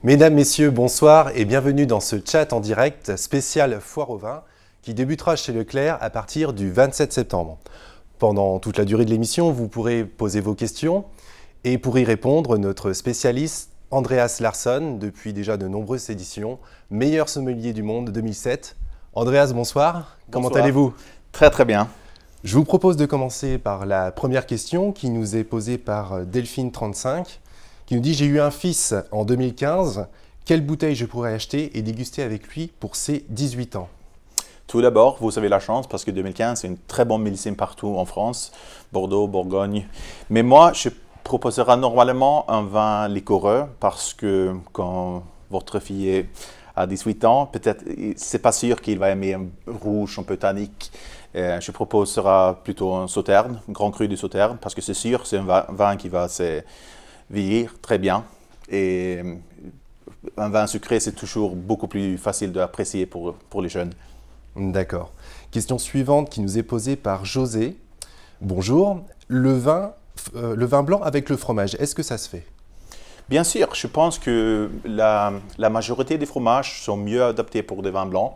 Mesdames, Messieurs, bonsoir et bienvenue dans ce chat en direct spécial Foire au vin qui débutera chez Leclerc à partir du 27 septembre. Pendant toute la durée de l'émission, vous pourrez poser vos questions et pour y répondre, notre spécialiste Andreas Larsson, depuis déjà de nombreuses éditions, meilleur sommelier du monde 2007. Andreas, bonsoir. Comment allez-vous? Très très bien. Je vous propose de commencer par la première question qui nous est posée par Delphine35, qui nous dit « J'ai eu un fils en 2015, quelle bouteille je pourrais acheter et déguster avec lui pour ses 18 ans ?» Tout d'abord, vous avez la chance parce que 2015, c'est une très bonne millésime partout en France, Bordeaux, Bourgogne. Mais moi, je proposerai normalement un vin liquoreux parce que quand votre fille a 18 ans, peut-être, c'est pas sûr qu'il va aimer un rouge un peu tannique. Je proposerai plutôt un Sauterne, un grand cru du Sauterne, parce que c'est sûr, c'est un vin qui va se vieillir très bien. Et un vin sucré, c'est toujours beaucoup plus facile d'apprécier pour les jeunes. D'accord. Question suivante qui nous est posée par José. Bonjour, le vin blanc avec le fromage, est-ce que ça se fait? Bien sûr, je pense que la majorité des fromages sont mieux adaptés pour des vins blancs.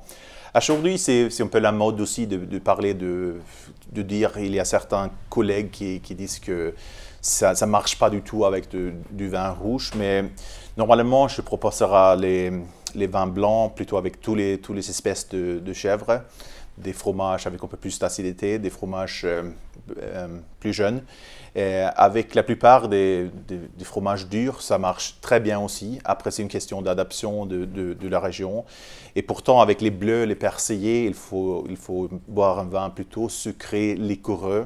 Aujourd'hui, c'est un peu la mode aussi de parler, de dire, il y a certains collègues qui disent que ça ne marche pas du tout avec du vin rouge, mais normalement, je proposerai les vins blancs plutôt avec tous les espèces de chèvres, des fromages avec un peu plus d'acidité, des fromages plus jeunes. Et avec la plupart des fromages durs, ça marche très bien aussi. Après, c'est une question d'adaptation de la région. Et pourtant, avec les bleus, les persillés, il faut boire un vin plutôt sucré, liquoreux.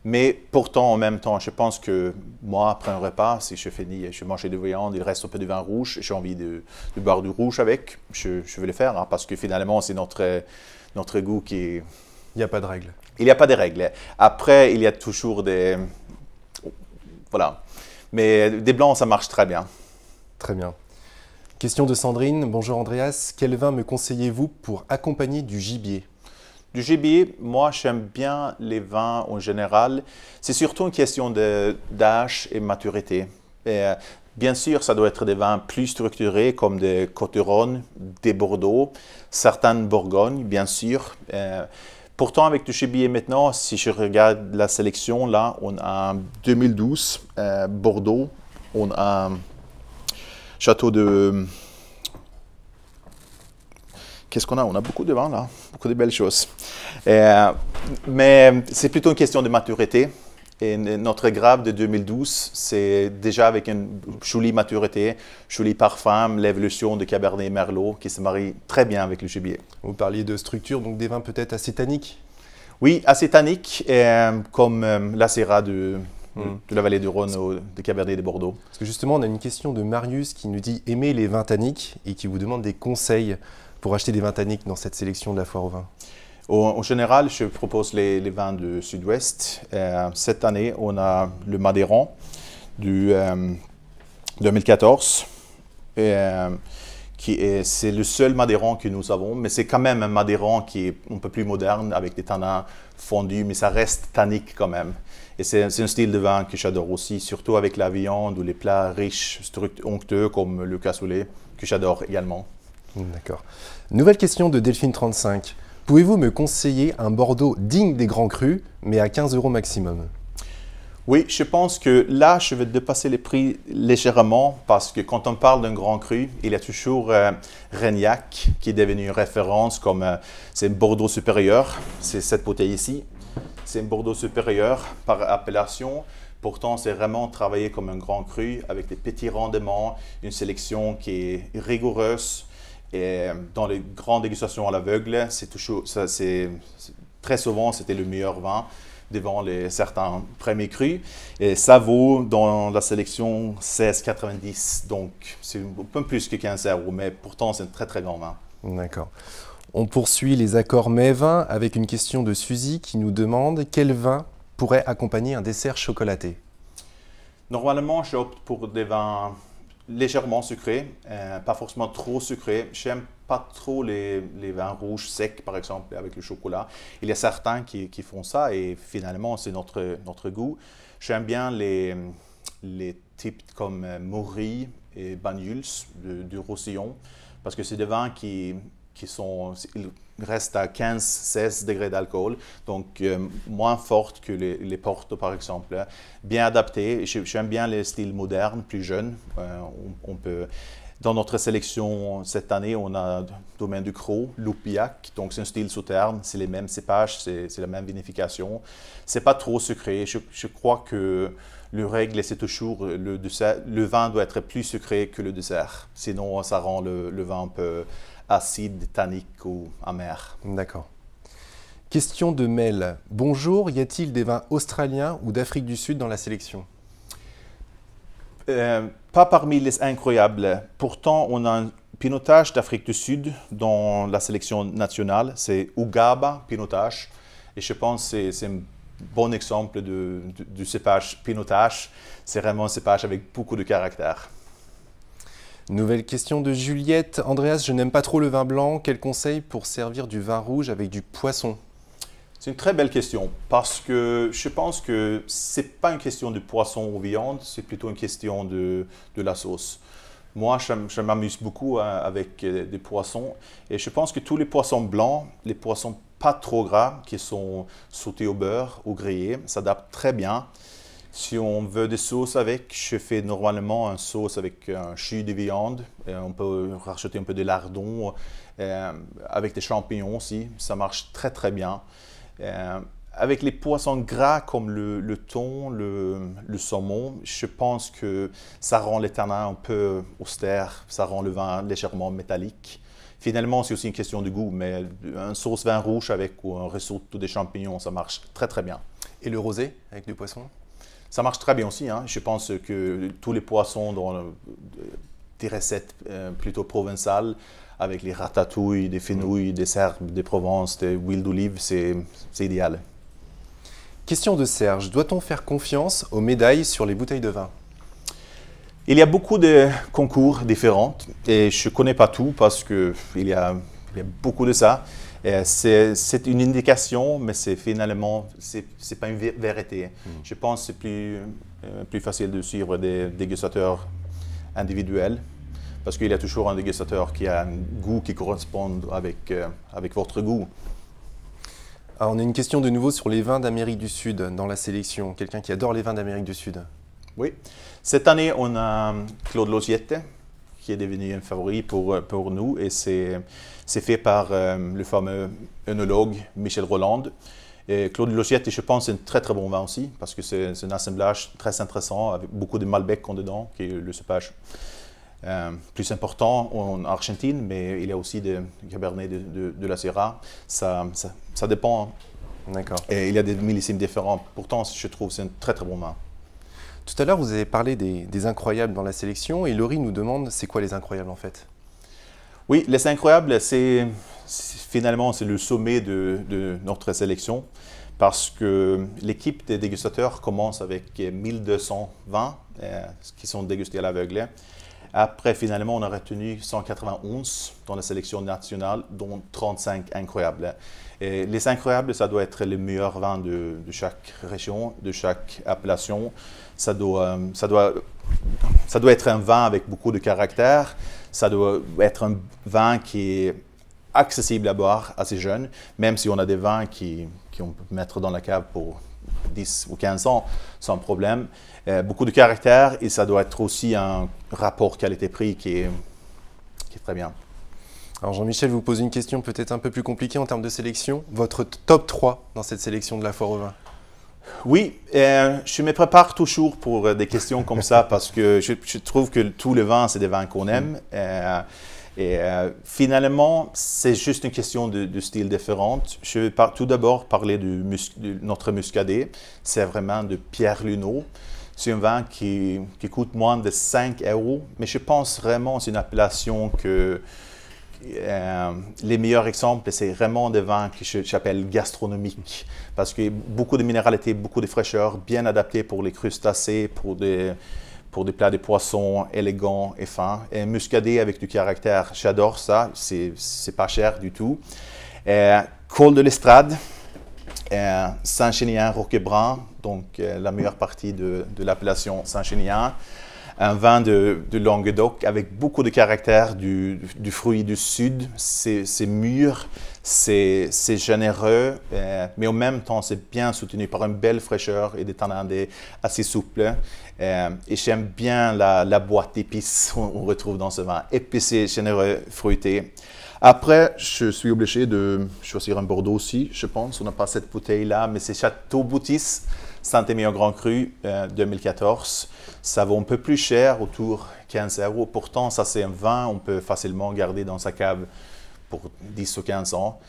Mais pourtant, en même temps, je pense que moi, après un repas, si je finis, je mange de viande, il reste un peu de vin rouge, j'ai envie de boire du rouge avec, je vais le faire, hein, parce que finalement, c'est notre goût qui est... Il n'y a pas de règle. Il n'y a pas de règles. Après, il y a toujours des... Voilà. Mais des blancs, ça marche très bien. Très bien. Question de Sandrine. Bonjour Andreas. Quel vin me conseillez-vous pour accompagner du gibier? Du gibier, moi, j'aime bien les vins en général. C'est surtout une question d'âge et maturité. Et, bien sûr, ça doit être des vins plus structurés comme des Côtes-du-Rhône, des Bordeaux, certaines Bourgogne, bien sûr. Pourtant, avec du gibier maintenant, si je regarde la sélection, là, on a 2012, Bordeaux, on a Château de... Qu'est-ce qu'on a? On a beaucoup de vins là, beaucoup de belles choses. Mais c'est plutôt une question de maturité. Et notre Grave de 2012, c'est déjà avec une jolie maturité, joli parfum, l'évolution de Cabernet Merlot qui se marie très bien avec le gibier. Vous parliez de structure, donc des vins peut-être assez tanniques? Oui, assez tanniques, comme la Syrah de la vallée du Rhône ou de Cabernet de Bordeaux. Parce que justement, on a une question de Marius qui nous dit « Aimer les vins tanniques » et qui vous demande des conseils pour acheter des vins tanniques dans cette sélection de la foire au vin. En général, je propose les vins du Sud-Ouest. Cette année, on a le Madeiran du 2014. C'est le seul Madeiran que nous avons, mais c'est quand même un Madeiran qui est un peu plus moderne, avec des tanins fondus, mais ça reste tannique quand même. Et c'est un style de vin que j'adore aussi, surtout avec la viande ou les plats riches, onctueux comme le cassoulet, que j'adore également. D'accord. Nouvelle question de Delphine35. Pouvez-vous me conseiller un Bordeaux digne des grands crus, mais à 15 € maximum? Oui, je pense que là, je vais dépasser les prix légèrement parce que quand on parle d'un grand cru, il y a toujours Reignac qui est devenu une référence comme c'est un Bordeaux supérieur. C'est cette bouteille ici. C'est un Bordeaux supérieur par appellation. Pourtant, c'est vraiment travaillé comme un grand cru avec des petits rendements, une sélection qui est rigoureuse. Et dans les grandes dégustations à l'aveugle, très souvent, c'était le meilleur vin devant certains premiers crus. Et ça vaut dans la sélection 16,90. Donc, c'est un peu plus que 15 €, mais pourtant, c'est un très, très grand vin. D'accord. On poursuit les accords mets-vins avec une question de Suzy qui nous demande quel vin pourrait accompagner un dessert chocolaté? Normalement, j'opte pour des vins légèrement sucrés, pas forcément trop sucrés. J'aime pas trop les vins rouges secs, par exemple, avec le chocolat. Il y a certains qui font ça et finalement, c'est notre goût. J'aime bien les types comme Maury et Banyuls du Roussillon, parce que c'est des vins qui ils restent à 15-16 degrés d'alcool, donc moins fortes que les Porto par exemple, hein. Bien adaptés. J'aime bien les styles modernes, plus jeunes. Dans notre sélection cette année, on a Domaine du Cros, Loupiac, donc c'est un style sauterne, c'est les mêmes cépages, c'est la même vinification. C'est pas trop sucré. Je crois que le règle, c'est toujours le vin doit être plus sucré que le dessert. Sinon, ça rend le vin un peu acide, tannique ou amer. D'accord. Question de Mel. Bonjour, y a-t-il des vins australiens ou d'Afrique du Sud dans la sélection? Pas parmi les incroyables. Pourtant, on a un pinotage d'Afrique du Sud dans la sélection nationale. C'est Ugaba Pinotage. Et je pense que c'est un bon exemple du cépage pinotage. C'est vraiment un cépage avec beaucoup de caractère. Nouvelle question de Juliette. Andreas, je n'aime pas trop le vin blanc. Quel conseil pour servir du vin rouge avec du poisson? C'est une très belle question parce que je pense que ce n'est pas une question de poisson ou viande, c'est plutôt une question de la sauce. Moi, je m'amuse beaucoup avec des poissons et je pense que tous les poissons blancs, les poissons pas trop gras qui sont sautés au beurre ou grillés, s'adaptent très bien. Si on veut des sauces avec, je fais normalement une sauce avec un jus de viande. Et on peut rajouter un peu de lardon avec des champignons aussi. Ça marche très très bien. Avec les poissons gras comme le thon, le saumon, je pense que ça rend les tanins un peu austères. Ça rend le vin légèrement métallique. Finalement, c'est aussi une question de goût, mais un sauce vin rouge avec ou un risotto des champignons, ça marche très très bien. Et le rosé avec du poisson? Ça marche très bien aussi, hein. Je pense que tous les poissons dans des recettes plutôt provençales, avec les ratatouilles, des fenouilles, des serbes, des Provence, des huiles d'olive, c'est idéal. Question de Serge. Doit-on faire confiance aux médailles sur les bouteilles de vin? Il y a beaucoup de concours différents et je ne connais pas tout parce qu'il y a beaucoup de ça. C'est une indication, mais finalement, ce n'est pas une vérité. Je pense que c'est plus facile de suivre des dégustateurs individuels parce qu'il y a toujours un dégustateur qui a un goût qui correspond avec votre goût. Alors, on a une question de nouveau sur les vins d'Amérique du Sud dans la sélection. Quelqu'un qui adore les vins d'Amérique du Sud. Oui. Cette année, on a Claude Losiette, qui est devenu un favori pour nous. Et c'est fait par le fameux œnologue Michel Rolland. Et Claude Losiette, je pense, c'est un très très bon vin aussi, parce que c'est un assemblage très intéressant, avec beaucoup de Malbec en dedans, qui est le cépage plus important en Argentine, mais il y a aussi des Cabernet de la Sierra. Ça dépend. D'accord. Et il y a des millésimes différents. Pourtant, je trouve que c'est un très très bon vin. Tout à l'heure, vous avez parlé des incroyables dans la sélection et Laurie nous demande c'est quoi les incroyables en fait? Oui, les incroyables, finalement c'est le sommet de notre sélection parce que l'équipe des dégustateurs commence avec 1200 vins qui sont dégustés à l'aveugle. Après, finalement, on a retenu 191 dans la sélection nationale, dont 35 incroyables. Et les incroyables, ça doit être les meilleurs vins de chaque région, de chaque appellation. Ça doit être un vin avec beaucoup de caractère. Ça doit être un vin qui est accessible à boire assez jeune, même si on a des vins qu'on peut mettre dans la cave pour 10 ou 15 ans sans problème. Beaucoup de caractère et ça doit être aussi un rapport qualité-prix qui est très bien. Alors Jean-Michel vous pose une question peut-être un peu plus compliquée en termes de sélection. Votre top 3 dans cette sélection de la foire au vin? Oui, je me prépare toujours pour des questions comme ça parce que je trouve que tous les vins, c'est des vins qu'on aime. Finalement, c'est juste une question de style différent. Je vais tout d'abord parler de notre muscadet. C'est vraiment de Pierre Luneau. C'est un vin qui coûte moins de 5 €, mais je pense vraiment que c'est une appellation que les meilleurs exemples, c'est vraiment des vins que j'appelle gastronomiques, parce qu'il y a beaucoup de minéralité, beaucoup de fraîcheur, bien adaptés pour les crustacés, pour des plats de poissons élégants et fins. Et muscadet avec du caractère, j'adore ça, c'est pas cher du tout. Col de l'Estrade, Saint-Chénien, Roquebrun, donc la meilleure partie de l'appellation Saint-Chénien. un vin de Languedoc avec beaucoup de caractère du fruit du sud. C'est mûr, c'est généreux, mais en même temps, c'est bien soutenu par une belle fraîcheur et des tanins assez souples. Et j'aime bien la boîte d'épices qu'on retrouve dans ce vin. Épicé, généreux, fruité. Après, je suis obligé de choisir un Bordeaux aussi, je pense. On n'a pas cette bouteille-là, mais c'est Château Boutis, Saint-Émilion Grand Cru 2014. Ça vaut un peu plus cher, autour de 15 €. Pourtant, ça c'est un vin on peut facilement garder dans sa cave pour 10 ou 15 ans.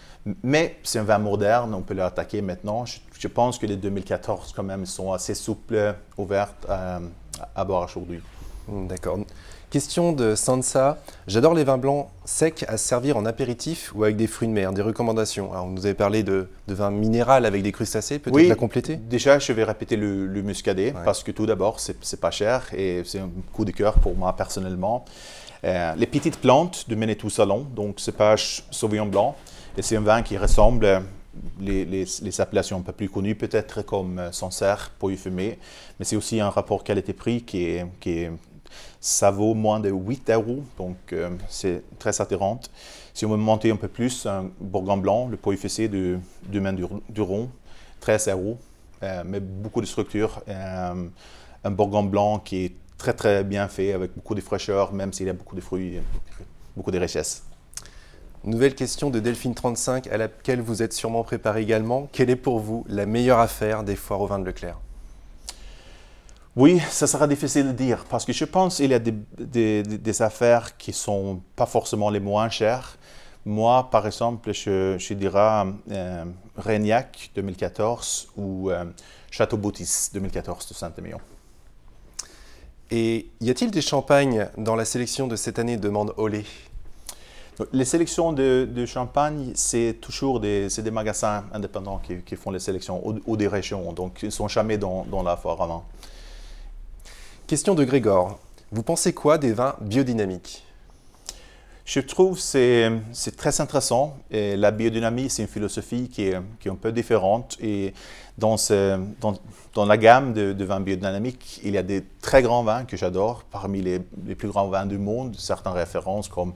Mais c'est un vin moderne, on peut l'attaquer maintenant. Je pense que les 2014 quand même sont assez souples, ouvertes à boire aujourd'hui. D'accord. Question de Sansa. J'adore les vins blancs secs à servir en apéritif ou avec des fruits de mer. Des recommandations. Alors, vous avez parlé de vin minéral avec des crustacés. Peut-être la compléter? Déjà, je vais répéter le muscadet parce que tout d'abord, c'est pas cher et c'est un coup de cœur pour moi personnellement. Les petites plantes de Menetou Salon, donc cépage Sauvignon Blanc. Et c'est un vin qui ressemble les appellations un peu plus connues, peut-être comme Sancerre, Pouilly Fumé. Mais c'est aussi un rapport qualité-prix ça vaut moins de 8 €, donc c'est très attirant. Si on veut monter un peu plus, un Bourgogne blanc, le Pouilly Fessé de Domaine du Rhône, 13 €, mais beaucoup de structure. Un Bourgogne blanc qui est très très bien fait, avec beaucoup de fraîcheur, même s'il y a beaucoup de fruits, beaucoup de richesses. Nouvelle question de Delphine35, à laquelle vous êtes sûrement préparé également. Quelle est pour vous la meilleure affaire des foires au vin de Leclerc? Oui, ça sera difficile de dire parce que je pense qu'il y a des affaires qui ne sont pas forcément les moins chères. Moi, par exemple, je dirais Régnac 2014 ou Château Boutis 2014 de Saint-Émilion. Et y a-t-il des champagnes dans la sélection de cette année, demande Olé? Les sélections de champagne, c'est toujours des magasins indépendants qui font les sélections ou des régions, donc ils ne sont jamais dans la foire à vin. Question de Grégor. Vous pensez quoi des vins biodynamiques? Je trouve que c'est très intéressant. Et la biodynamie, c'est une philosophie qui est un peu différente. Et dans la gamme de vins biodynamiques, il y a des très grands vins que j'adore, parmi les plus grands vins du monde, certaines références comme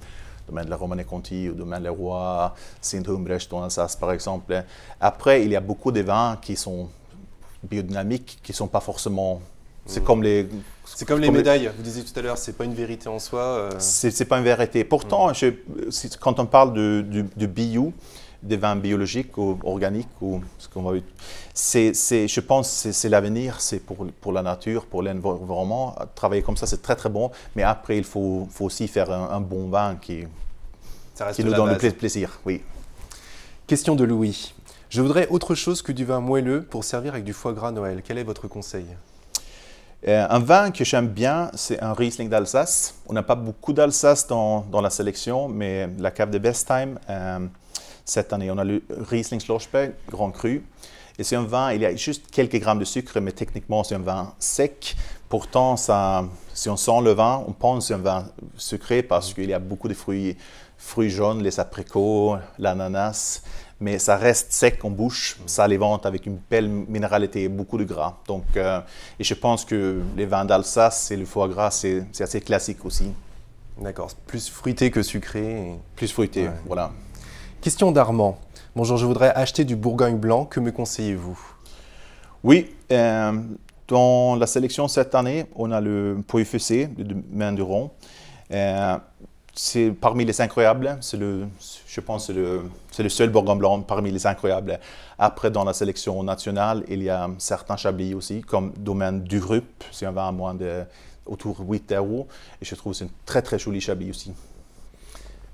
Domaine de la Romanée-Conti ou Domaine Le Roi, Saint-Humbrecht en Alsace par exemple. Après, il y a beaucoup de vins qui sont biodynamiques, qui ne sont pas forcément... C'est comme les médailles. Vous disiez tout à l'heure, c'est pas une vérité en soi. C'est pas une vérité. Pourtant, quand on parle de bio, des vins biologiques ou organiques, ou ce qu'on va, je pense que c'est l'avenir, c'est pour la nature, pour l'environnement. Travailler comme ça, c'est très très bon. Mais après, il faut aussi faire un bon vin qui nous donne le plaisir. Oui. Question de Louis. Je voudrais autre chose que du vin moelleux pour servir avec du foie gras Noël. Quel est votre conseil? Un vin que j'aime bien, c'est un Riesling d'Alsace. On n'a pas beaucoup d'Alsace dans la sélection, mais la cave de Bestheim, cette année, on a le Riesling Schlossberg, Grand Cru. Et c'est un vin, il y a juste quelques grammes de sucre, mais techniquement, c'est un vin sec. Pourtant, si on sent le vin, on pense que c'est un vin sucré parce qu'il y a beaucoup de fruits jaunes, les abricots, l'ananas. Mais ça reste sec en bouche, ça l'évente avec une belle minéralité et beaucoup de gras. Donc, et je pense que les vins d'Alsace et le foie gras, c'est assez classique aussi. D'accord, plus fruité que sucré. Plus fruité, ouais. Voilà. Question d'Armand. Bonjour, je voudrais acheter du Bourgogne blanc, que me conseillez-vous? Oui, dans la sélection cette année, on a le Pouilly Fessé de Domaine du Rhône. C'est parmi les incroyables, je pense que c'est le seul Bourgogne blanc parmi les incroyables. Après, dans la sélection nationale, il y a certains chablis aussi, comme Domaine du Rup, c'est un vin à moins autour de 8 €. Et je trouve que c'est un très très joli chablis aussi.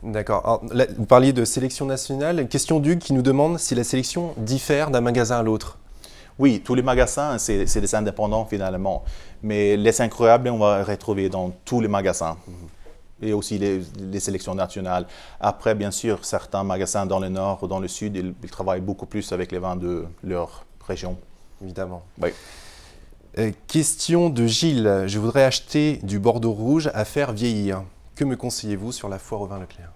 D'accord. Vous parliez de sélection nationale. Question d'Hugues qui nous demande si la sélection diffère d'un magasin à l'autre. Oui, tous les magasins, c'est des indépendants finalement. Mais les incroyables, on va les retrouver dans tous les magasins. Et aussi les sélections nationales. Après, bien sûr, certains magasins dans le nord ou dans le sud, ils travaillent beaucoup plus avec les vins de leur région. Évidemment. Oui. Question de Gilles. Je voudrais acheter du Bordeaux rouge à faire vieillir. Que me conseillez-vous sur la foire au vin Leclerc?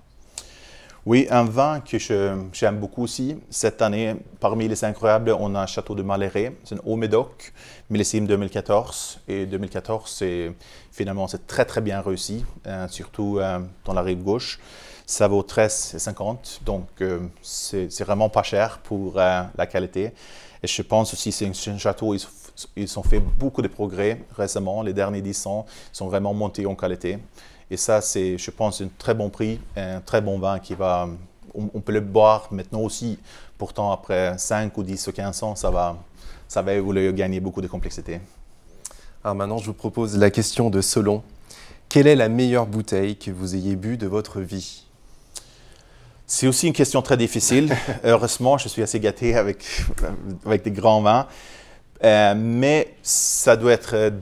Oui, un vin que j'aime beaucoup aussi. Cette année, parmi les incroyables, on a Château de Malheré. C'est un Haut-Médoc, millésime 2014. Et 2014, finalement, c'est très, très bien réussi, surtout dans la rive gauche. Ça vaut 13,50, donc c'est vraiment pas cher pour la qualité. Et je pense aussi que c'est un château, ils ont fait beaucoup de progrès récemment. Les derniers 10 ans sont vraiment montés en qualité. Et ça, c'est, je pense, un très bon prix, un très bon vin qui va... On peut le boire maintenant aussi. Pourtant, après 5 ou 10 ou 15 ans, ça va évoluer, gagner beaucoup de complexité. Alors maintenant, je vous propose la question de Solon. Quelle est la meilleure bouteille que vous ayez bu de votre vie? C'est aussi une question très difficile. Heureusement, je suis assez gâté avec des grands vins. Mais ça doit être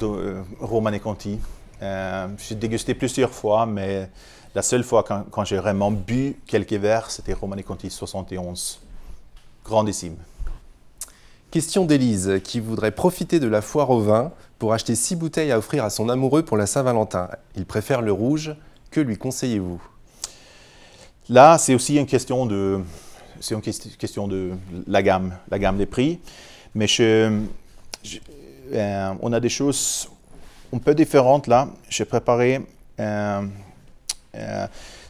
Romanée Conti. J'ai dégusté plusieurs fois, mais la seule fois quand j'ai vraiment bu quelques verres, c'était Romanée Conti 71. Grandissime. Question d'Élise, qui voudrait profiter de la foire au vin pour acheter 6 bouteilles à offrir à son amoureux pour la Saint-Valentin. Il préfère le rouge. Que lui conseillez-vous? Là, c'est aussi une question de la gamme des prix. Mais on a des choses un peu différentes là. J'ai préparé,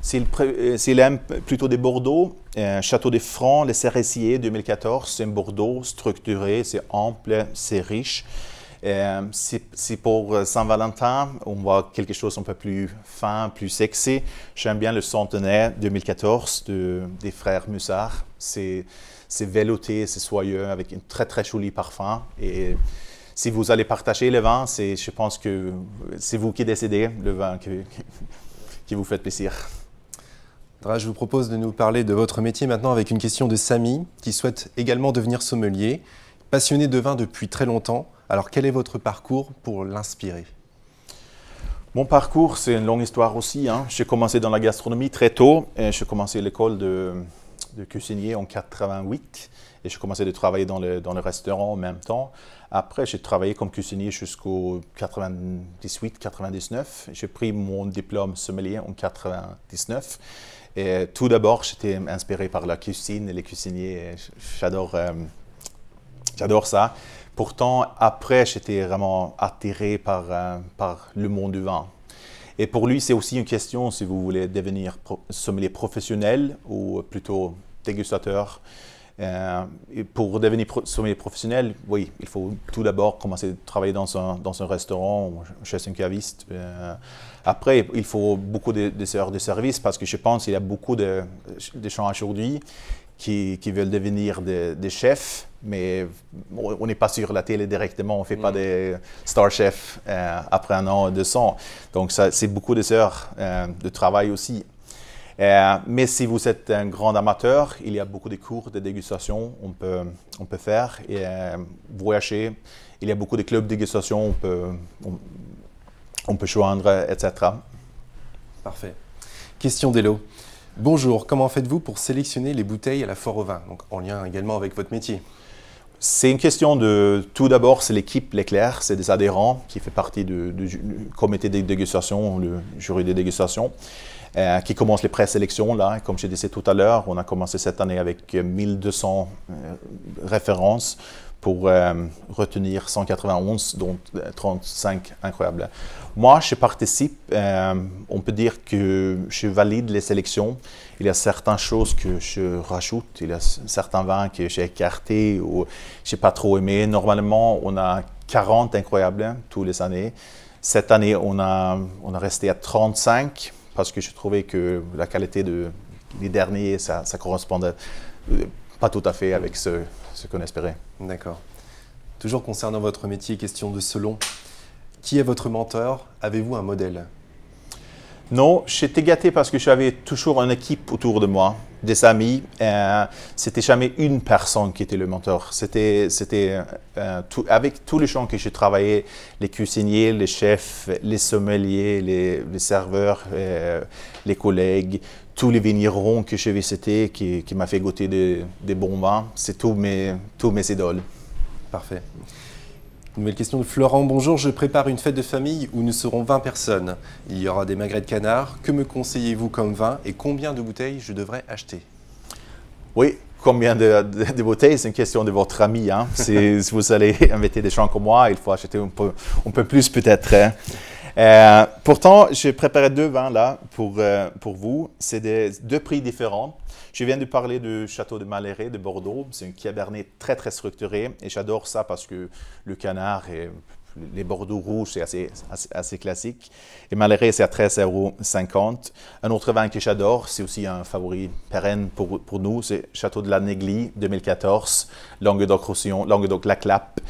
s'il aime plutôt des Bordeaux, Château des Francs, les Cérissiers 2014, c'est un Bordeaux structuré, c'est ample, c'est riche. C'est pour Saint-Valentin, on voit quelque chose un peu plus fin, plus sexy. J'aime bien le Centenaire 2014 des frères Musard. C'est velouté, c'est soyeux, avec un très très joli parfum. Et si vous allez partager le vin, je pense que c'est vous qui décidez le vin qui vous fait plaisir. Je vous propose de nous parler de votre métier maintenant avec une question de Samy, qui souhaite également devenir sommelier. Passionné de vin depuis très longtemps, alors quel est votre parcours pour l'inspirer? Mon parcours, c'est une longue histoire aussi. Hein. J'ai commencé dans la gastronomie très tôt. J'ai commencé l'école de cuisinier en 88 et j'ai commencé à travailler dans le restaurant en même temps. Après, j'ai travaillé comme cuisinier jusqu'au 98-99. J'ai pris mon diplôme sommelier en 99. Et tout d'abord, j'étais inspiré par la cuisine et les cuisiniers. J'adore ça. Pourtant, après, j'étais vraiment attiré par le monde du vin. Et pour lui, c'est aussi une question si vous voulez devenir sommelier professionnel ou plutôt dégustateur. Et pour devenir sommelier professionnel, oui, il faut tout d'abord commencer à travailler dans un restaurant ou chez un caviste. Après, il faut beaucoup de heures de service parce que je pense qu'il y a beaucoup de gens aujourd'hui qui veulent devenir des chefs, mais on n'est pas sur la télé directement, on ne fait pas des star chefs après 1 an, 2 ans. Donc, c'est beaucoup d'heures de travail aussi. Mais si vous êtes un grand amateur, il y a beaucoup de cours de dégustation on peut faire et voyager. Il y a beaucoup de clubs de dégustation, on peut joindre, etc. Parfait. Question d'Elo. Bonjour, comment faites-vous pour sélectionner les bouteilles à la foire au vin, donc en lien également avec votre métier? C'est une question tout d'abord, c'est l'équipe Leclerc, c'est des adhérents qui font partie du comité de dégustation, le jury de dégustation, qui commence les présélections là. Comme je disais tout à l'heure, on a commencé cette année avec 1200 références pour retenir 191, dont 35 incroyables. Moi, je participe, on peut dire que je valide les sélections. Il y a certaines choses que je rajoute, il y a certains vins que j'ai écartés ou je n'ai pas trop aimé. Normalement, on a 40 incroyables tous les années. Cette année, on a resté à 35 parce que je trouvais que la qualité des derniers, ça correspondait pas tout à fait avec ce qu'on espérait. D'accord. Toujours concernant votre métier, question de Solon. Qui est votre mentor? Avez-vous un modèle? Non, j'étais gâté parce que j'avais toujours une équipe autour de moi, des amis. C'était jamais une personne qui était le mentor. C'était avec tous les gens que j'ai travaillé, les cuisiniers, les chefs, les sommeliers, les serveurs, les collègues, tous les vignerons que j'ai visités qui m'ont fait goûter des bons vins. C'est tous mes idoles. Parfait. Nouvelle question de Florent. Bonjour, je prépare une fête de famille où nous serons 20 personnes. Il y aura des magrets de canard. Que me conseillez-vous comme vin et combien de bouteilles je devrais acheter? Oui, combien de bouteilles, c'est une question de votre ami. Hein. Si vous allez inviter des gens comme moi, il faut acheter un peu plus peut-être. Hein. Pourtant, j'ai préparé 2 vins là pour vous. C'est deux prix différents. Je viens de parler du château de Malheré de Bordeaux. C'est un cabernet très très structuré et j'adore ça parce que le canard et les Bordeaux rouges, c'est assez classique. Et Malheré, c'est à 13,50 €. Un autre vin que j'adore, c'est aussi un favori pérenne pour nous, c'est Château de la Néglie 2014, Languedoc-Roussillon, Languedoc-Laclape,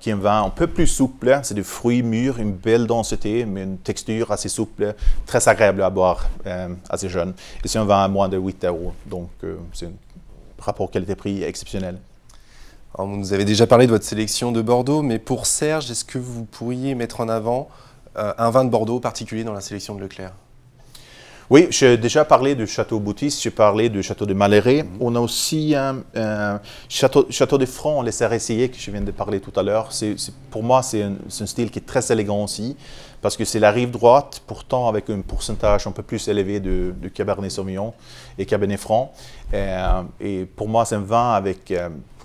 qui est un vin un peu plus souple. C'est des fruits mûrs, une belle densité, mais une texture assez souple, très agréable à boire, assez jeune. Et c'est un vin à moins de 8 €. Donc, c'est un rapport qualité-prix exceptionnel. Alors, vous nous avez déjà parlé de votre sélection de Bordeaux, mais pour Serge, est-ce que vous pourriez mettre en avant un vin de Bordeaux particulier dans la sélection de Leclerc? Oui, j'ai déjà parlé du château Boutis, j'ai parlé du château de Malheré. On a aussi un château de Franc, les Cérésiers, que je viens de parler tout à l'heure. Pour moi, c'est un style qui est très élégant aussi, parce que c'est la rive droite, pourtant avec un pourcentage un peu plus élevé de Cabernet Sauvignon et Cabernet Franc. Et pour moi, c'est un vin avec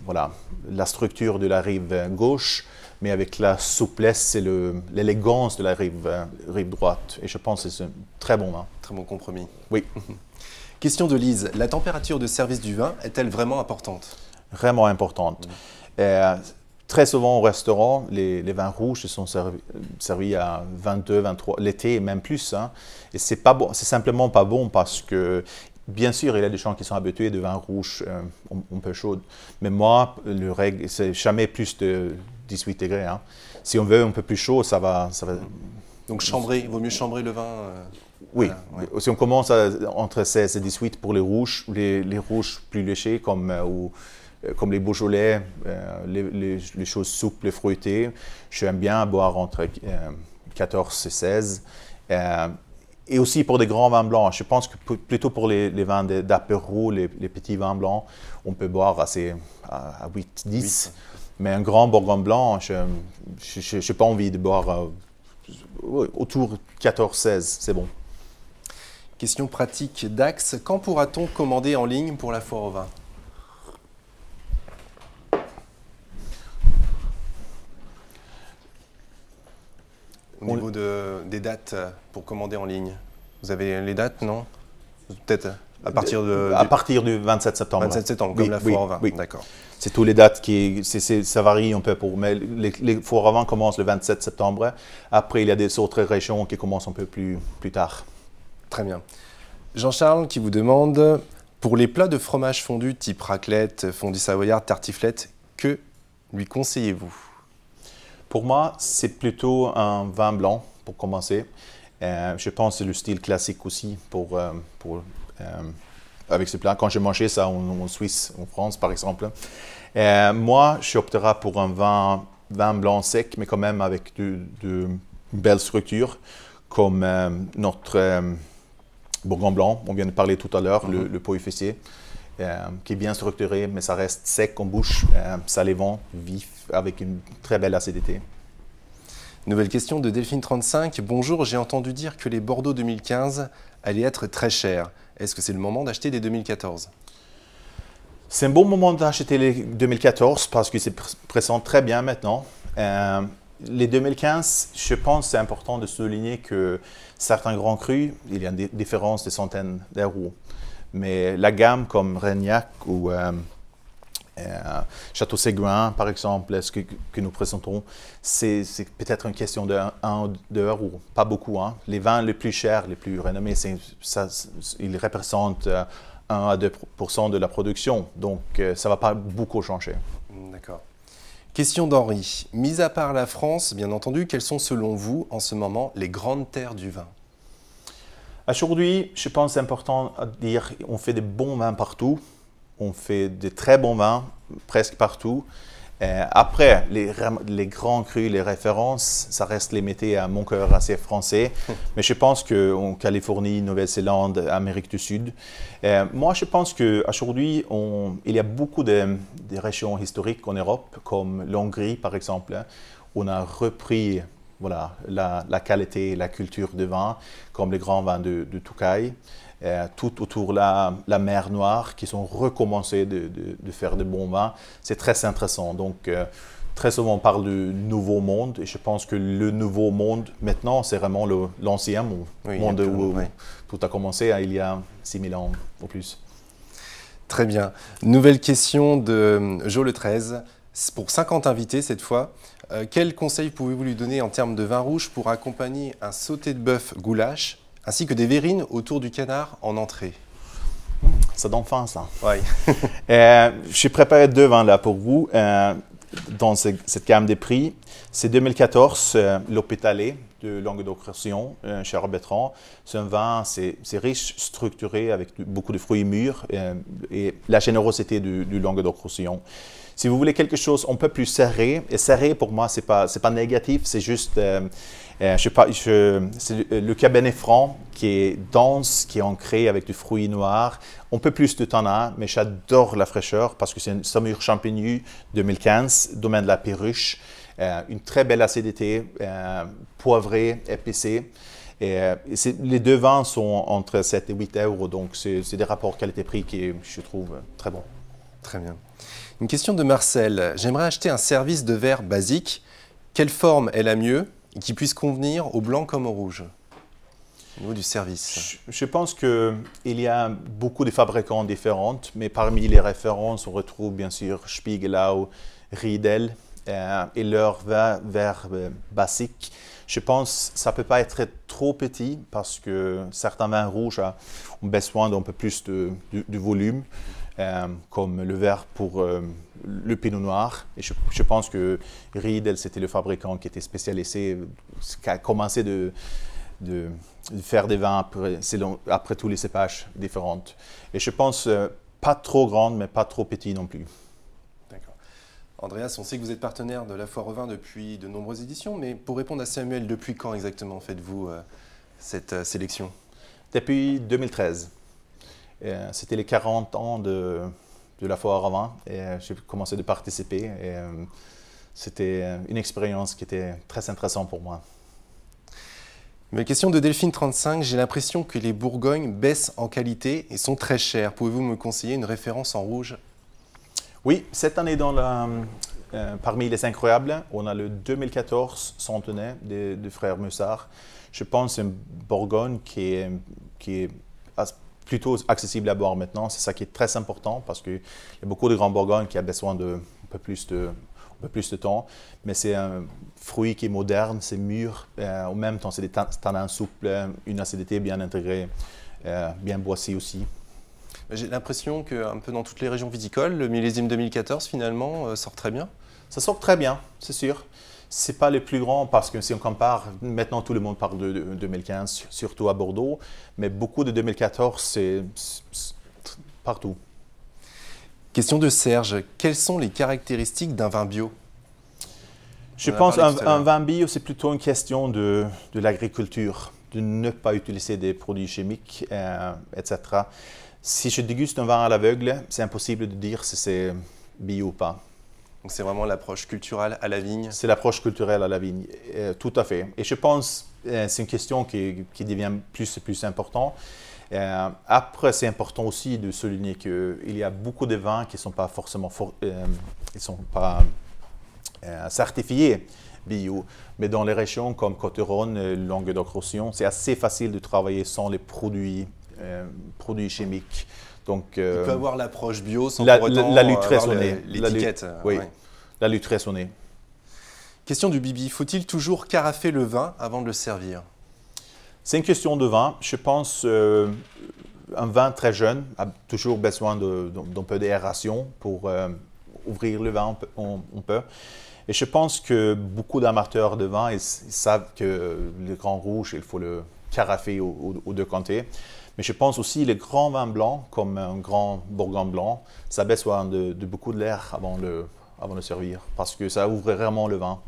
voilà, la structure de la rive gauche, mais avec la souplesse et l'élégance de la rive droite. Et je pense que c'est un très bon vin. Très bon compromis. Oui. Question de Lise. La température de service du vin est-elle vraiment importante? Vraiment importante. Très souvent au restaurant, les vins rouges sont servis à 22, 23, l'été et même plus. Hein. Et c'est pas bon, c'est simplement pas bon parce que bien sûr, il y a des gens qui sont habitués de vin rouge un peu chaud. Mais moi, le règle, c'est jamais plus de 18 degrés. Hein. Si on veut un peu plus chaud, ça va. Donc chambrer, il vaut mieux chambrer le vin oui. Ouais. Si on commence entre 16 et 18 pour les rouges rouges plus légers comme les Beaujolais, les choses souples et fruitées, j'aime bien boire entre 14 et 16. Et aussi pour des grands vins blancs. Je pense que plutôt pour les vins d'apéro, les petits vins blancs, on peut boire à 8, 10. Mais un grand bourgogne blanc, je n'ai pas envie de boire autour de 14, 16, c'est bon. Question pratique d'Axe. Quand pourra-t-on commander en ligne pour la foire au vin? Au niveau des dates pour commander en ligne, vous avez les dates, non? Peut-être à partir du 27 septembre. 27 septembre, comme la foire au vin. Oui. D'accord. C'est toutes les dates ça varie un peu mais les foires au vin commencent le 27 septembre. Après, il y a des autres régions qui commencent un peu plus tard. Très bien. Jean-Charles qui vous demande, pour les plats de fromage fondu type raclette, fondue savoyarde, tartiflette, que lui conseillez-vous? Pour moi, c'est plutôt un vin blanc pour commencer. Je pense que c'est le style classique aussi avec ce plat. Quand j'ai mangé ça en Suisse, en France par exemple. Moi, j'opterai pour un vin blanc sec, mais quand même avec de belles structures, comme notre bourgogne blanc, on vient de parler tout à l'heure, le Pot-Épicier, qui est bien structuré, mais ça reste sec en bouche, salivant, vif, avec une très belle acidité. Nouvelle question de Delphine35. Bonjour, j'ai entendu dire que les Bordeaux 2015 allaient être très chers. Est-ce que c'est le moment d'acheter des 2014? C'est un bon moment d'acheter les 2014 parce que c'est présente très bien maintenant. Les 2015, je pense que c'est important de souligner que certains grands crus, il y a une différence de centaines d'euros. Mais la gamme comme Reignac ou Château-Séguin, par exemple, ce que nous présentons, c'est peut-être une question de 1 ou 2 euros, pas beaucoup. Hein. Les vins les plus chers, les plus renommés, ils représentent 1 à 2% de la production, donc ça ne va pas beaucoup changer. D'accord. Question d'Henri. Mis à part la France, bien entendu, quelles sont selon vous, en ce moment, les grandes terres du vin? Aujourd'hui, je pense que c'est important à dire qu'on fait des bons vins partout. On fait de très bons vins presque partout. Après, les grands crus, les références, ça reste limité à mon cœur assez français. Mais je pense qu'en Californie, Nouvelle-Zélande, Amérique du Sud, moi je pense qu'aujourd'hui, il y a beaucoup de régions historiques en Europe, comme l'Hongrie par exemple, on a repris voilà, la qualité et la culture de vin, comme les grands vins de Tokaï, tout autour de la mer Noire, qui sont recommencés de faire de bons vins. C'est très intéressant. Donc, très souvent, on parle du nouveau monde, et je pense que le nouveau monde, maintenant, c'est vraiment l'ancien monde, où tout a commencé il y a 6000 ans ou plus. Très bien. Nouvelle question de Jo Le 13. Pour 50 invités cette fois, quels conseils pouvez-vous lui donner en termes de vin rouge pour accompagner un sauté de bœuf goulash, ainsi que des verrines autour du canard en entrée? Ça donne faim, ça. Oui. J'ai préparé 2 vins là pour vous, dans cette gamme des prix. C'est 2014, l'Hôpitalet de Languedoc-Roussillon, chez Arbetran. C'est un vin, c'est riche, structuré, avec beaucoup de fruits mûrs et la générosité du Languedoc-Roussillon. Si vous voulez quelque chose un peu plus serré, et serré pour moi, c'est pas négatif, c'est juste, c'est le Cabernet Franc qui est dense, qui est ancré avec du fruit noir, un peu plus de tanin, mais j'adore la fraîcheur parce que c'est un Saumur Champigny 2015, domaine de la Perruche, une très belle acidité, poivrée, épicée. Les 2 vins sont entre 7 et 8 euros, donc c'est des rapports qualité-prix qui, je trouve, très bons. Très bien. Une question de Marcel. J'aimerais acheter un service de verre basique. Quelle forme est la mieux et qui puisse convenir au blanc comme au rouge? Au niveau du service. Je pense qu'il y a beaucoup de fabricants différents, mais parmi les références, on retrouve bien sûr Spiegelau, Riedel et leur verre basique. Je pense que ça ne peut pas être trop petit parce que certains vins rouges ont besoin d'un peu plus de volume. Comme le verre pour le pinot noir. Et je pense que Riedel, c'était le fabricant qui était spécialisé, qui a commencé de faire des vins après tous les cépages différents. Et je pense pas trop grande, mais pas trop petit non plus. D'accord. Andreas, on sait que vous êtes partenaire de la Foire au Vin depuis de nombreuses éditions, mais pour répondre à Samuel, depuis quand exactement faites-vous cette sélection? Depuis 2013. C'était les 40 ans de la Foire au Vin et j'ai commencé à participer. C'était une expérience qui était très intéressante pour moi. Ma question de Delphine 35, j'ai l'impression que les Bourgognes baissent en qualité et sont très chers. Pouvez-vous me conseiller une référence en rouge? Oui, cette année, parmi les incroyables, on a le 2014 Centenaire des frères Mussard. Je pense que c'est une Bourgogne qui est plutôt accessible à boire maintenant. C'est ça qui est très important parce qu'il y a beaucoup de grands Bourgognes qui ont besoin d'un peu plus de temps. Mais c'est un fruit qui est moderne, c'est mûr. En même temps, c'est des tanins souples, une acidité bien intégrée, bien boissée aussi. J'ai l'impression qu'un peu dans toutes les régions viticoles, le millésime 2014 finalement sort très bien. Ça sort très bien, c'est sûr. Ce n'est pas le plus grand parce que si on compare, maintenant tout le monde parle de 2015, surtout à Bordeaux, mais beaucoup de 2014, c'est partout. Question de Serge, quelles sont les caractéristiques d'un vin bio? Je pense qu'un vin bio, c'est plutôt une question de l'agriculture, de ne pas utiliser des produits chimiques, etc. Si je déguste un vin à l'aveugle, c'est impossible de dire si c'est bio ou pas. Donc c'est vraiment l'approche culturelle à la vigne? C'est l'approche culturelle à la vigne, tout à fait. Et je pense que c'est une question qui devient plus et plus importante. Après, c'est important aussi de souligner qu'il y a beaucoup de vins qui ne sont pas forcément certifiés bio. Mais dans les régions comme Côtes-du-Rhône, Languedoc-Roussillon, c'est assez facile de travailler sans les produits chimiques. Donc, il peut avoir l'approche bio sans pour autant avoir l'étiquette. Oui, la lutte raisonnée. Question du Bibi, faut-il toujours carafer le vin avant de le servir? C'est une question de vin. Je pense un vin très jeune a toujours besoin d'un peu d'aération pour ouvrir le vin un peu. Et je pense que beaucoup d'amateurs de vin, ils savent que le Grand Rouge, il faut le carafer ou décanter. Mais je pense aussi que les grands vins blancs, comme un grand Bourgogne blanc, ça a besoin de beaucoup d'air avant de servir, parce que ça ouvre vraiment le vin.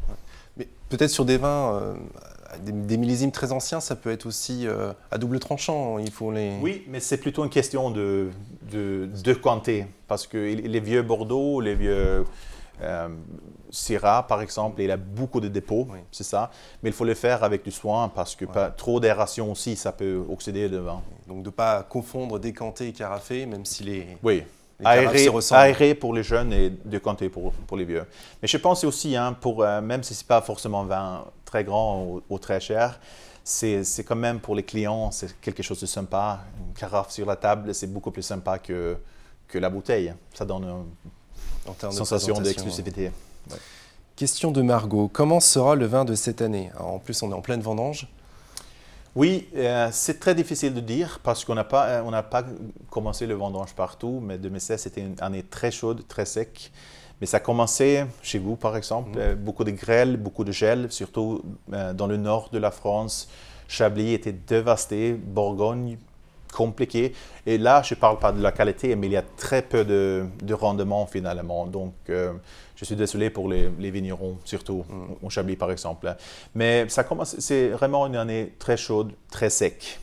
Mais peut-être sur des vins, des millésimes très anciens, ça peut être aussi à double tranchant. Il faut les... Oui, mais c'est plutôt une question de quantité, parce que les vieux Bordeaux, les vieux Syrah, par exemple, il a beaucoup de dépôts, Oui. c'est ça. Mais il faut le faire avec du soin parce que trop d'aération aussi, ça peut oxyder le vin. Donc de ne pas confondre décanté et carafé, même si Oui, les carafes se ressemblent. aéré pour les jeunes et décanté pour les vieux. Mais je pense aussi, hein, même si ce n'est pas forcément un vin très grand ou très cher, c'est quand même pour les clients, c'est quelque chose de sympa. Une carafe sur la table, c'est beaucoup plus sympa que la bouteille. Ça donne une sensation d'exclusivité. Ouais. Question de Margot. Comment sera le vin de cette année? Alors, en plus, on est en pleine vendange. Oui, c'est très difficile de dire parce qu'on n'a pas commencé le vendange partout, mais 2016, c'était une année très chaude, très sec. Mais ça a commencé chez vous, par exemple, beaucoup de grêle, beaucoup de gel, surtout dans le nord de la France. Chablis était dévasté, Bourgogne, compliqué. Et là, je ne parle pas de la qualité, mais il y a très peu de rendement finalement. Donc, je suis désolé pour les vignerons, surtout au Chablis, par exemple. Mais ça commence, c'est vraiment une année très chaude, très sec.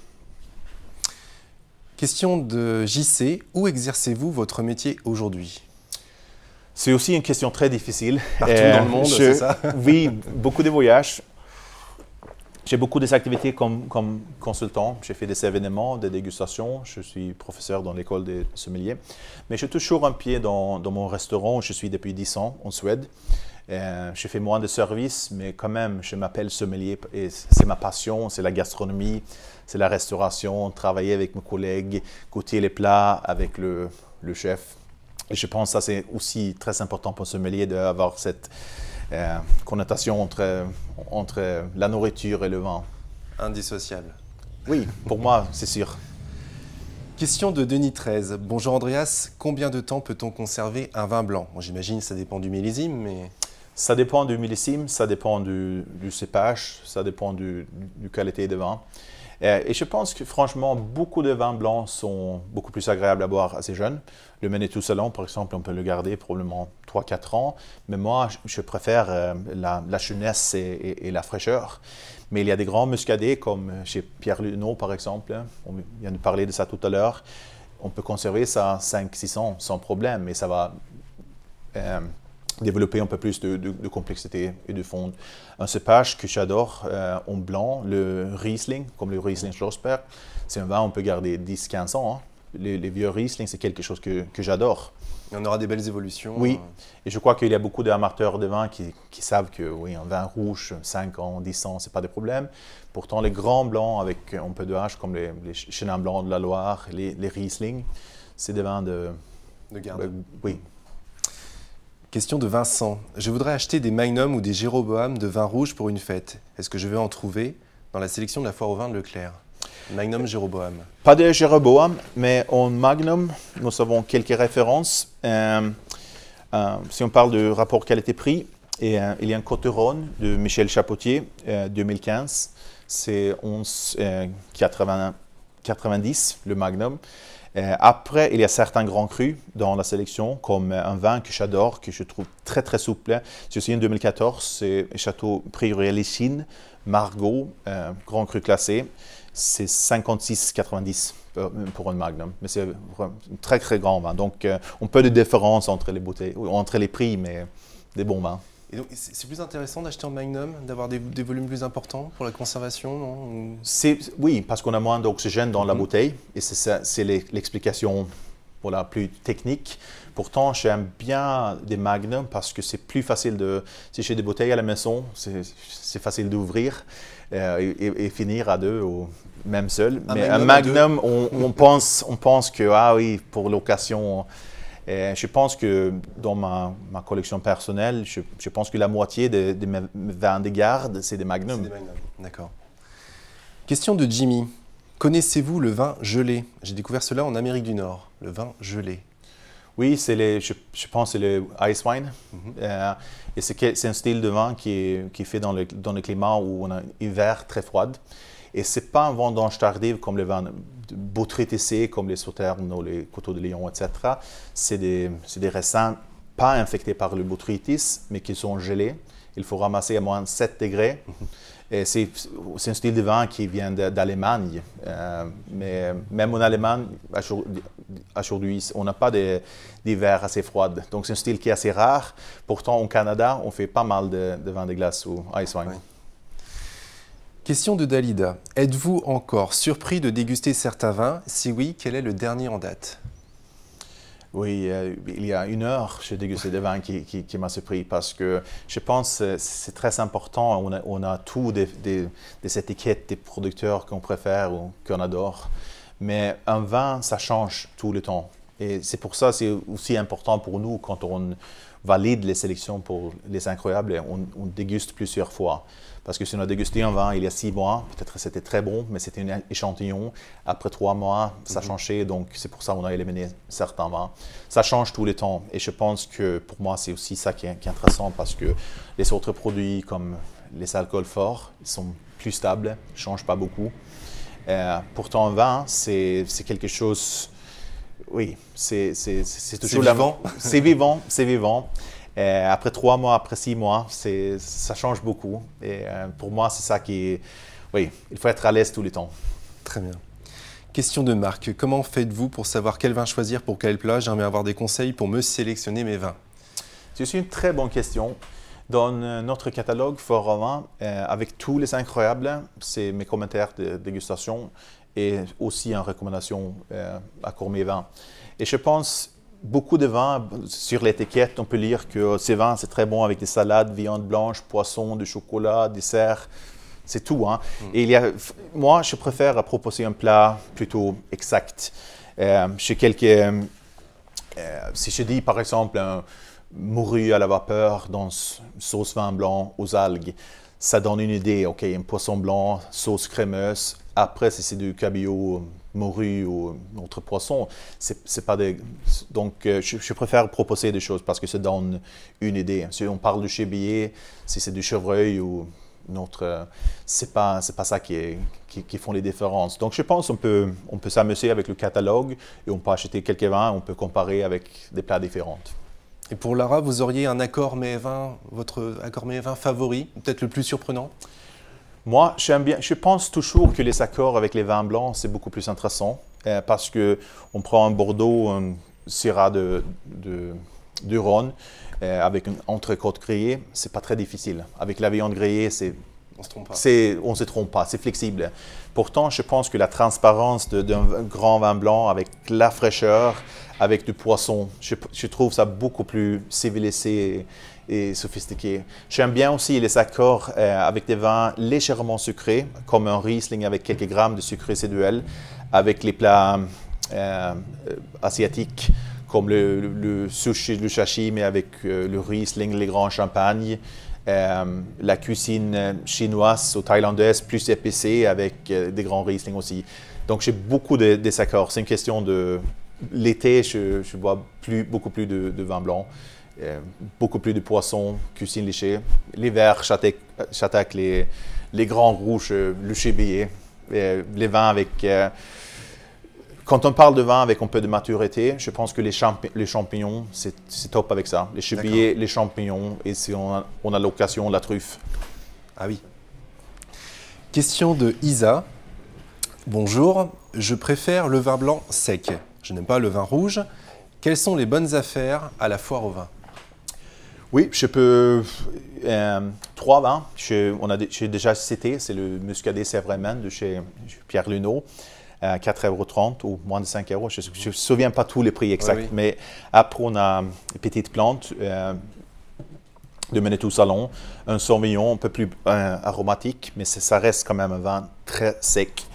Question de JC. Où exercez-vous votre métier aujourd'hui? C'est aussi une question très difficile. Partout dans le monde, c'est ça? Oui, beaucoup de voyages. J'ai beaucoup d'activités comme consultant. J'ai fait des événements, des dégustations. Je suis professeur dans l'école des sommeliers. Mais j'ai toujours un pied dans mon restaurant. Je suis depuis 10 ans en Suède. Je fais moins de services, mais quand même, je m'appelle sommelier. Et c'est ma passion, c'est la gastronomie, c'est la restauration, travailler avec mes collègues, goûter les plats avec le chef. Et je pense que ça, c'est aussi très important pour un sommelier d'avoir cette connotation entre la nourriture et le vin. Indissociable. Oui, pour moi, c'est sûr. Question de Denis 13. Bonjour Andreas, combien de temps peut-on conserver un vin blanc? Bon, j'imagine que ça dépend du millésime, mais... Ça dépend du millésime, ça dépend du cépage, ça dépend du qualité de vin. Et je pense que franchement, beaucoup de vins blancs sont beaucoup plus agréables à boire assez jeunes. Le Manitou Salon, par exemple, on peut le garder probablement 3-4 ans. Mais moi, je préfère la jeunesse et la fraîcheur. Mais il y a des grands muscadets, comme chez Pierre Luneau, par exemple. On vient de parler de ça tout à l'heure. On peut conserver ça 5-6 ans sans problème, mais ça va développer un peu plus de complexité et de fond. Un cépage que j'adore en blanc, le Riesling, comme le Riesling Schlossberg, c'est un vin qu'on peut garder 10-15 ans. Hein. Les vieux Riesling, c'est quelque chose que j'adore. Et on aura des belles évolutions. Oui, et je crois qu'il y a beaucoup d'amateurs de vin qui savent que oui, un vin rouge, 5 ans, 10 ans, ce n'est pas de problème. Pourtant, les grands blancs avec un peu de hache, comme les Chenin Blanc de la Loire, les Riesling, c'est des vins de garde. Oui. Question de Vincent. Je voudrais acheter des Magnum ou des Jéroboam de vin rouge pour une fête. Est-ce que je vais en trouver dans la sélection de la foire au vin de Leclerc? Magnum, Jéroboam. Pas de Jéroboam, mais en Magnum, nous avons quelques références. Si on parle de rapport qualité-prix, il y a un Côte-Rhône de Michel Chapotier, 2015. C'est 11,90 le Magnum. Après, il y a certains grands crus dans la sélection, comme un vin que j'adore, que je trouve très très souple. C'est aussi en 2014, c'est Château Prieuré-les-Chines, Margaux, grand cru classé. C'est 56,90 pour un Magnum, mais c'est un très très grand vin. Donc, on peut de différence entre les bouteilles, entre les prix, mais des bons vins. Et donc, c'est plus intéressant d'acheter en Magnum, d'avoir des volumes plus importants pour la conservation, non? Oui, parce qu'on a moins d'oxygène dans la bouteille, et c'est l'explication plus technique. Pourtant, j'aime bien des Magnum parce que c'est plus facile si j'ai des bouteilles à la maison, c'est facile d'ouvrir et finir à deux ou même seul. Mais un Magnum, on pense que, ah oui, pour l'occasion. Je pense que dans ma collection personnelle, je pense que la moitié de mes vins de garde, c'est des Magnum. C'est des Magnum, d'accord. Question de Jimmy. Connaissez-vous le vin gelé? J'ai découvert cela en Amérique du Nord, le vin gelé. Oui, je pense que c'est le ice wine. Et c'est un style de vin qui est fait dans le climat où on a un hiver très froid. Et ce n'est pas un vendange tardive comme les vins botrytisés, comme les sauternes ou les coteaux de Lion, etc. C'est des raisins pas infectés par le botrytis, mais qui sont gelés. Il faut ramasser à moins 7 degrés. Et c'est un style de vin qui vient d'Allemagne. Mais même en Allemagne, aujourd'hui, on n'a pas des verres assez froids. Donc, c'est un style qui est assez rare. Pourtant, au Canada, on fait pas mal de vin de glace ou ice wine. Ouais. Question de Dalida. Êtes-vous encore surpris de déguster certains vins? Si oui, quel est le dernier en date? Oui, il y a 1 heure, j'ai dégusté des vins qui m'a surpris parce que je pense que c'est très important. On a tout des étiquettes des producteurs qu'on préfère ou qu'on adore. Mais un vin, ça change tout le temps. Et c'est pour ça que c'est aussi important pour nous quand on valide les sélections pour les incroyables, on déguste plusieurs fois. Parce que si on a dégusté un vin il y a 6 mois, peut-être que c'était très bon, mais c'était un échantillon. Après 3 mois, ça a changé, donc c'est pour ça qu'on a éliminé certains vins. Ça change tout le temps. Et je pense que pour moi, c'est aussi ça qui est intéressant parce que les autres produits comme les alcools forts, ils sont plus stables, ne changent pas beaucoup. Pourtant, un vin, c'est quelque chose... Oui, c'est toujours... C'est vivant. C'est vivant, c'est vivant. Après 3 mois, après 6 mois, ça change beaucoup. Et pour moi, c'est ça qui est... Oui, il faut être à l'aise tout le temps. Très bien. Question de Marc. Comment faites-vous pour savoir quel vin choisir pour quel plat? J'aimerais avoir des conseils pour me sélectionner mes vins. C'est une très bonne question. Dans notre catalogue Fort au Vin, avec tous les incroyables, c'est mes commentaires de dégustation et aussi en recommandation à Gourmet Vin. Et je pense... Beaucoup de vins, sur l'étiquette, on peut lire que ces vins, c'est très bon avec des salades, viande blanche, poisson, du chocolat, dessert, c'est tout. Hein? Et moi, je préfère proposer un plat plutôt exact. Si je dis par exemple un morue à la vapeur dans sauce vin blanc aux algues, ça donne une idée. OK, un poisson blanc, sauce crémeuse. Après, si c'est du cabillaud, morue ou autre poisson, c'est pas des... Donc, je préfère proposer des choses parce que ça donne une idée. Si on parle de chevillet, si c'est du chevreuil ou notre... c'est pas ça qui font les différences. Donc, je pense qu'on peut s'amuser avec le catalogue et on peut acheter quelques vins, on peut comparer avec des plats différents. Et pour Lara, vous auriez un accord mets-vin, votre accord mets-vin favori, peut-être le plus surprenant? Moi, j'aime bien. Je pense toujours que les accords avec les vins blancs, c'est beaucoup plus intéressant parce qu'on prend un Bordeaux, un Syrah du Rhône avec une entrecôte grillée, c'est pas très difficile. Avec la viande grillée, on ne se trompe pas, c'est flexible. Pourtant, je pense que la transparence d'un grand vin blanc avec la fraîcheur, avec du poisson, je trouve ça beaucoup plus civilisé et sophistiqué. J'aime bien aussi les accords avec des vins légèrement sucrés, comme un Riesling avec quelques grammes de sucre résiduel, avec les plats asiatiques, comme le sushi, le sashimi avec le Riesling, les grands champagnes, la cuisine chinoise ou thaïlandaise plus épicée avec des grands Riesling aussi. Donc j'ai beaucoup de accords. C'est une question de... L'été, je bois beaucoup plus de vin blanc. Beaucoup plus de poissons, cuisine léchée. L'hiver, j'attaque les grands rouges, le chevillet, les vins avec... quand on parle de vin avec un peu de maturité, je pense que les champignons, c'est top avec ça. Les chevillers, les champignons, et si on a l'occasion, la truffe. Ah oui. Question de Isa. Bonjour, je préfère le vin blanc sec. Je n'aime pas le vin rouge. Quelles sont les bonnes affaires à la foire au vin? Oui, je peux... 3 vins, j'ai déjà cité, c'est le Muscadet Sèvres de chez Pierre Luneau, 4,30 € ou moins de 5 €. Je ne me souviens pas tous les prix exacts, oui. Mais après on a une petite plante de Menetou Salon, un Sauvignon un peu plus aromatique, mais ça reste quand même un vin très sec.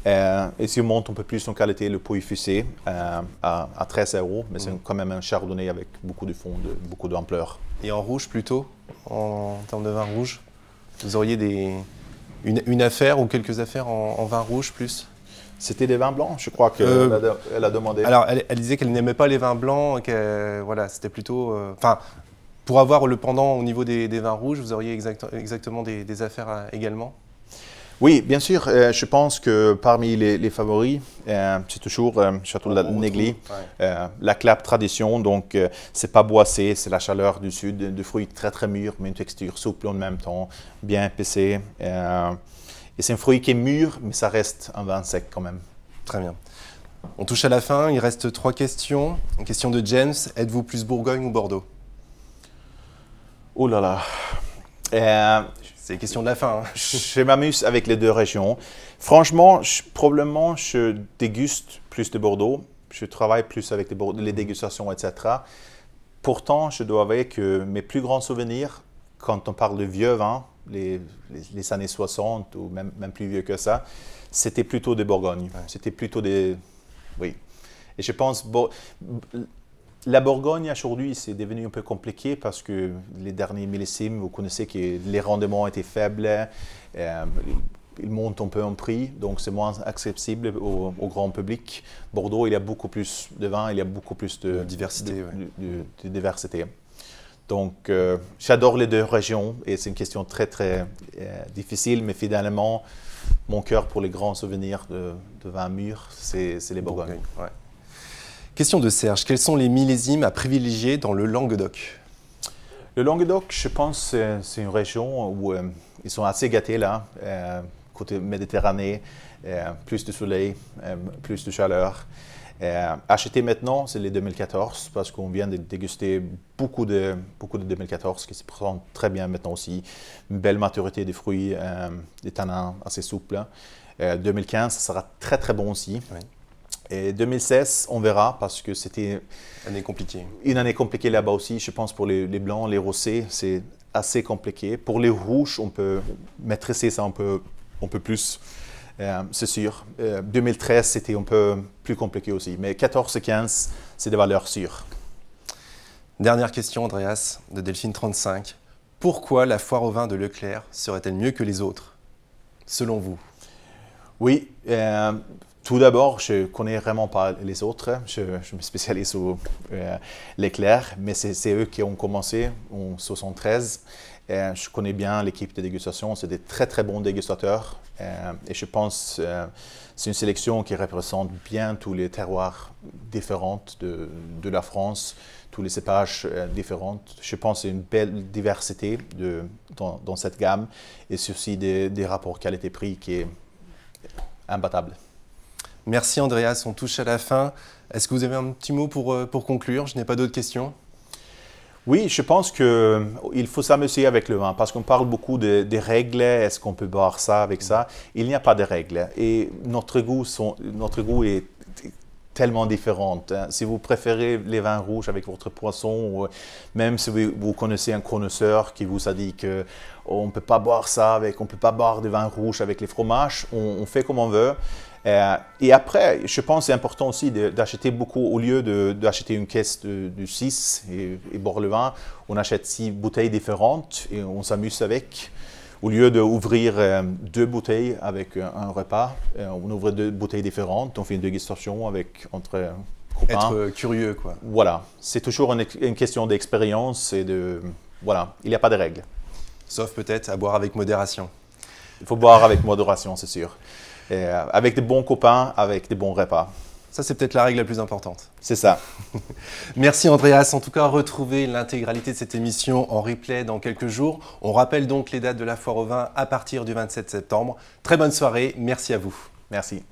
Et si on monte un peu plus en qualité, le Puy Fussé à 13 €, mais c'est quand même un chardonnay avec beaucoup de fond, beaucoup d'ampleur. Et en rouge plutôt, en termes de vin rouge, vous auriez une affaire ou quelques affaires en vin rouge plus? C'était des vins blancs, je crois qu'elle a demandé. Alors, elle disait qu'elle n'aimait pas les vins blancs, voilà, c'était plutôt... Enfin, pour avoir le pendant au niveau des vins rouges, vous auriez exactement des affaires également? Oui, bien sûr. Je pense que parmi les favoris, c'est toujours Château de la Négly, la Clappe Tradition. Donc, c'est pas boissé, c'est la chaleur du sud, de fruits très très mûrs, mais une texture souple en même temps, bien épicée. Et c'est un fruit qui est mûr, mais ça reste un vin sec quand même. Très bien. On touche à la fin, il reste 3 questions. Une question de James, êtes-vous plus Bourgogne ou Bordeaux? Oh là là. C'est une question de la fin. Je m'amuse avec les deux régions. Franchement, probablement, je déguste plus de Bordeaux. Je travaille plus avec les dégustations, etc. Pourtant, je dois avouer que mes plus grands souvenirs, quand on parle de vieux vins, les années 60 ou même plus vieux que ça, c'était plutôt de Bourgogne. Ouais. C'était plutôt des... Oui. Et je pense... La Bourgogne, aujourd'hui, c'est devenu un peu compliqué parce que les derniers millésimes, vous connaissez que les rendements étaient faibles, ils montent un peu en prix, donc c'est moins accessible au grand public. Bordeaux, il y a beaucoup plus de vin, il y a beaucoup plus de diversité. De diversité. Donc, j'adore les deux régions et c'est une question très, très difficile, mais finalement, mon cœur pour les grands souvenirs de vin mûr, c'est les Bourgognes. Ouais. Question de Serge, quels sont les millésimes à privilégier dans le Languedoc? Le Languedoc, je pense que c'est une région où ils sont assez gâtés là, côté Méditerranée, plus de soleil, plus de chaleur. Acheter maintenant, c'est les 2014, parce qu'on vient de déguster beaucoup de 2014 qui se présentent très bien maintenant aussi. Une belle maturité des fruits, des tanins assez souples. 2015, ça sera très très bon aussi. Oui. Et 2016, on verra parce que c'était une année compliquée là-bas aussi. Je pense pour les blancs, les rosés, c'est assez compliqué. Pour les rouges, on peut maîtriser ça un peu plus, c'est sûr. 2013, c'était un peu plus compliqué aussi. Mais 14 et 15, c'est des valeurs sûres. Dernière question, Andreas, de Delphine35. Pourquoi la foire au vin de Leclerc serait-elle mieux que les autres, selon vous? Oui. Tout d'abord, je ne connais vraiment pas les autres. Je me spécialise sur Leclerc, mais c'est eux qui ont commencé en 1973. Je connais bien l'équipe de dégustation. C'est des très, très bons dégustateurs. Et je pense que c'est une sélection qui représente bien tous les terroirs différents de la France, tous les cépages différents. Je pense que c'est une belle diversité dans cette gamme. Et c'est aussi des rapports qualité-prix qui est imbattable. Merci Andreas, on touche à la fin. Est-ce que vous avez un petit mot pour conclure? Je n'ai pas d'autres questions. Oui, je pense qu'il faut s'amuser avec le vin parce qu'on parle beaucoup des règles. Est-ce qu'on peut boire ça avec ça? Il n'y a pas de règles. Et notre goût est tellement différent. Si vous préférez les vins rouges avec votre poisson, ou même si vous connaissez un connaisseur qui vous a dit qu'on ne peut pas boire ça, on ne peut pas boire des vins rouges avec les fromages, on fait comme on veut. Et après, je pense que c'est important aussi d'acheter beaucoup, au lieu d'acheter une caisse de 6 et boire le vin, on achète 6 bouteilles différentes et on s'amuse avec. Au lieu d'ouvrir 2 bouteilles avec un repas, on ouvre 2 bouteilles différentes, on fait une dégustation entre copains. Être curieux, quoi. Voilà, c'est toujours une question d'expérience et voilà, il n'y a pas de règles. Sauf peut-être à boire avec modération. Il faut boire avec modération, c'est sûr. Et avec des bons copains, avec des bons repas. Ça, c'est peut-être la règle la plus importante. C'est ça. Merci Andreas. En tout cas, retrouvez l'intégralité de cette émission en replay dans quelques jours. On rappelle donc les dates de la foire au vin à partir du 27 septembre. Très bonne soirée. Merci à vous. Merci.